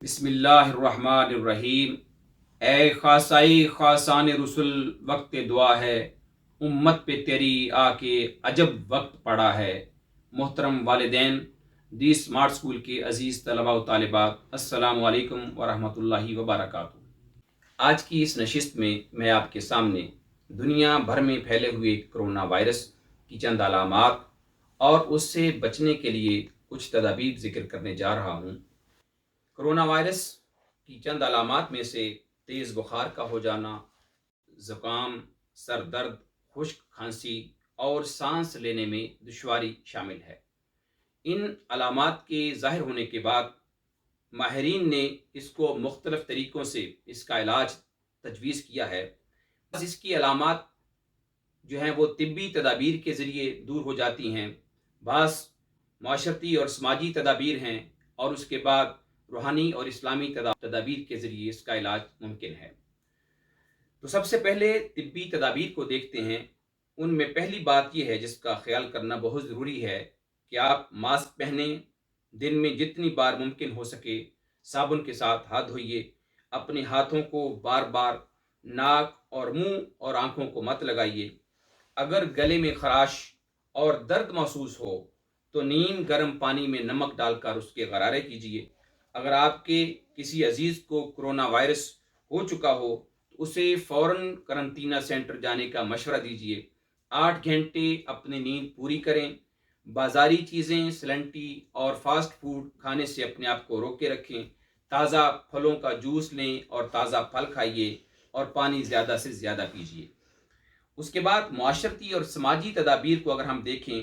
بسم اللہ الرحمن الرحیم۔ اے خاصائی خاصان رسول، وقت دعا ہے، امت پہ تیری آ کے عجب وقت پڑا ہے۔ محترم والدین، دی اسمارٹ اسکول کے عزیز طلباء و طالبات، السلام علیکم ورحمۃ اللہ وبرکاتہ۔ آج کی اس نشست میں میں آپ کے سامنے دنیا بھر میں پھیلے ہوئے کرونا وائرس کی چند علامات اور اس سے بچنے کے لیے کچھ تدابیر ذکر کرنے جا رہا ہوں۔ کرونا وائرس کی چند علامات میں سے تیز بخار کا ہو جانا، زکام، سر درد، خشک کھانسی اور سانس لینے میں دشواری شامل ہے۔ ان علامات کے ظاہر ہونے کے بعد ماہرین نے اس کو مختلف طریقوں سے اس کا علاج تجویز کیا ہے۔ اس کی علامات جو ہیں وہ طبی تدابیر کے ذریعے دور ہو جاتی ہیں، بعض معاشرتی اور سماجی تدابیر ہیں، اور اس کے بعد روحانی اور اسلامی تدابیر کے ذریعے اس کا علاج ممکن ہے۔ تو سب سے پہلے طبی تدابیر کو دیکھتے ہیں۔ ان میں پہلی بات یہ ہے جس کا خیال کرنا بہت ضروری ہے کہ آپ ماسک پہنیں، دن میں جتنی بار ممکن ہو سکے صابن کے ساتھ ہاتھ دھوئیے، اپنے ہاتھوں کو بار بار ناک اور منہ اور آنکھوں کو مت لگائیے۔ اگر گلے میں خراش اور درد محسوس ہو تو نیم گرم پانی میں نمک ڈال کر اس کے غرارے کیجیے۔ اگر آپ کے کسی عزیز کو کرونا وائرس ہو چکا ہو تو اسے فوراً قرنطینہ سینٹر جانے کا مشورہ دیجیے۔ 8 گھنٹے اپنی نیند پوری کریں۔ بازاری چیزیں، سلنٹی اور فاسٹ فوڈ کھانے سے اپنے آپ کو روک کے رکھیں۔ تازہ پھلوں کا جوس لیں اور تازہ پھل کھائیے اور پانی زیادہ سے زیادہ پیجیے۔ اس کے بعد معاشرتی اور سماجی تدابیر کو اگر ہم دیکھیں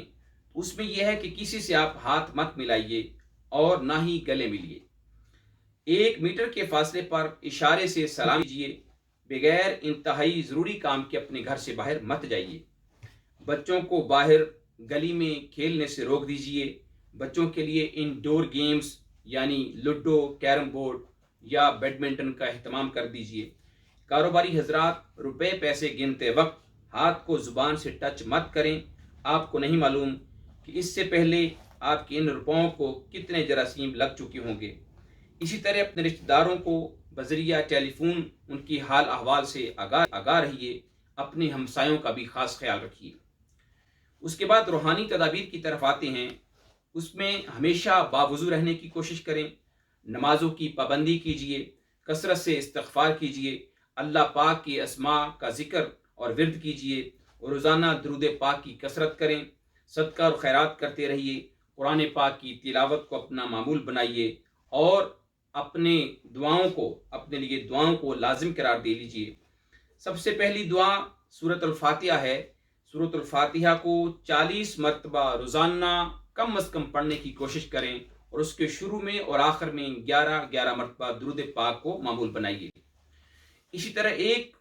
تو اس میں یہ ہے کہ کسی سے آپ ہاتھ مت ملائیے اور نہ ہی گلے ملیے۔ 1 میٹر کے فاصلے پر اشارے سے سلام کیجیے۔ بغیر انتہائی ضروری کام کے اپنے گھر سے باہر مت جائیے۔ بچوں کو باہر گلی میں کھیلنے سے روک دیجیے۔ بچوں کے لیے انڈور گیمز یعنی لوڈو، کیرم بورڈ یا بیڈمنٹن کا اہتمام کر دیجیے۔ کاروباری حضرات، روپے پیسے گنتے وقت ہاتھ کو زبان سے ٹچ مت کریں۔ آپ کو نہیں معلوم کہ اس سے پہلے آپ کے ان روپوں کو کتنے جراثیم لگ چکے ہوں گے۔ اسی طرح اپنے رشتہ داروں کو بذریعہ ٹیلی فون ان کی حال احوال سے آگاہ رہیے۔ اپنے ہمسایوں کا بھی خاص خیال رکھیے۔ اس کے بعد روحانی تدابیر کی طرف آتے ہیں۔ اس میں ہمیشہ باوضو رہنے کی کوشش کریں، نمازوں کی پابندی کیجیے، کثرت سے استغفار کیجیے، اللہ پاک کے اسماء کا ذکر اور ورد کیجیے، اور روزانہ درود پاک کی کثرت کریں، صدقہ اور خیرات کرتے رہیے، قرآن پاک کی تلاوت کو اپنا معمول بنائیے، اور اپنے لیے دعاؤں کو لازم قرار دے لیجیے۔ سب سے پہلی دعا سورۃ الفاتحہ ہے۔ سورۃ الفاتحہ کو 40 مرتبہ روزانہ کم از کم پڑھنے کی کوشش کریں، اور اس کے شروع میں اور آخر میں 11 مرتبہ درود پاک کو معمول بنائیے۔ اسی طرح ایک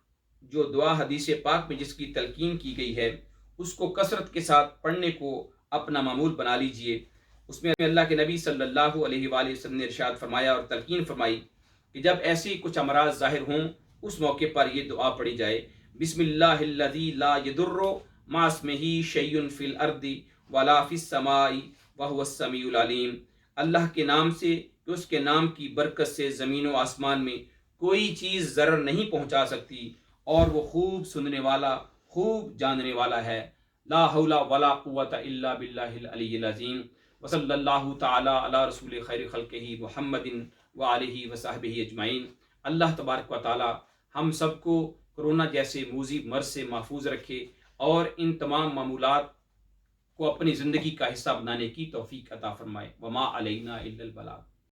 جو دعا حدیث پاک میں جس کی تلقین کی گئی ہے اس کو کثرت کے ساتھ پڑھنے کو اپنا معمول بنا لیجیے۔ اس میں اللہ کے نبی صلی اللہ علیہ وآلہ وسلم نے ارشاد فرمایا اور تلقین فرمائی کہ جب ایسی کچھ امراض ظاہر ہوں اس موقع پر یہ دعا پڑھی جائے: بسم اللہ الذی لا یضر مع اسمہ شیء فی الارض ولا فی السماء وہو السمیع العلیم۔ اللہ کے نام سے کہ اس کے نام کی برکت سے زمین و آسمان میں کوئی چیز ضرر نہیں پہنچا سکتی، اور وہ خوب سننے والا، خوب جاننے والا ہے۔ لا حول ولا قوة الا باللہ العلی العظیم۔ وصلی اللہ تعالی علی رسول خیر خلقہ محمد وآلہ وصحبہ اجمعین۔ اللہ تبارک و تعالی ہم سب کو کرونا جیسے موذی مرض سے محفوظ رکھے اور ان تمام معمولات کو اپنی زندگی کا حصہ بنانے کی توفیق عطا فرمائے۔ وما علینا الا البلاغ۔